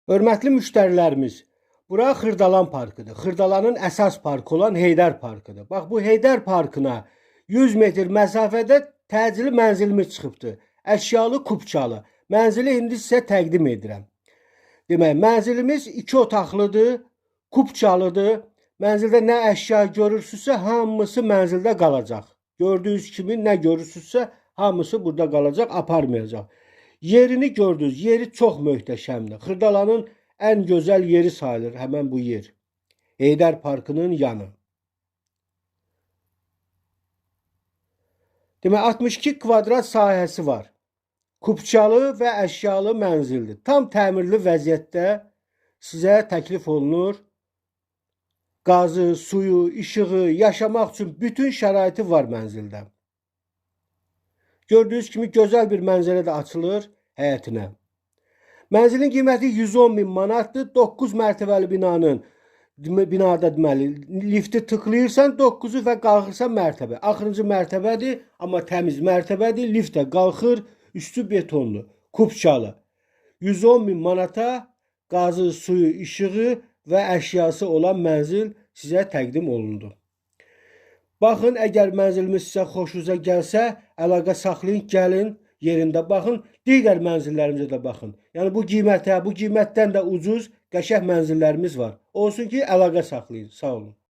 Hörmətli müştərilərimiz, bura Xırdalan parkıdır. Xırdalanın əsas parkı olan Heydər parkıdır. Bax, bu Heydər parkına 100 metr məsafədə təcili mənzilimiz çıxıbdır. Əşyalı, kupçalı. Mənzili indi sizə təqdim edirəm. Demək, mənzilimiz 2 otaqlıdır, kupçalıdır. Mənzildə nə əşya görürsünüzsə, hamısı mənzildə qalacaq. Gördüyünüz kimi nə görürsünüzsə, hamısı burada qalacaq, aparmayacaq. Yerini gördünüz, yeri çox möhtəşəmdir. Xırdalanın ən gözəl yeri sayılır həmən bu yer. Heydər parkının yanı. Demək, 62 kvadrat sahəsi var. Kupçalı və əşyalı mənzildir. Tam təmirli vəziyyətdə sizə təklif olunur. Qazı, suyu, işığı, yaşamaq üçün bütün şəraiti var mənzildə. Gördüyünüz kimi gözəl bir mənzərə də açılır həyətinə. Mənzilin qiyməti 110 min manatdır. 9 mərtəbəli binada deməli lifti tıklayırsan 9-u və qalxırsan mərtəbə. Axırıncı mərtəbədir, amma təmiz mərtəbədir. Lift də qalxır, üstü betonlu, kupçalı. 110 min manata qazı, suyu, işığı və əşyası olan mənzil sizə təqdim olundu. Baxın, əgər mənzilimiz sizə xoşunuza gəlsə, əlaqə saxlayın, gəlin, yerində baxın, digər mənzillərimizə də baxın. Yəni bu qiymətdən də ucuz, qəşəng mənzillərimiz var. Olsun ki, əlaqə saxlayın. Sağ olun.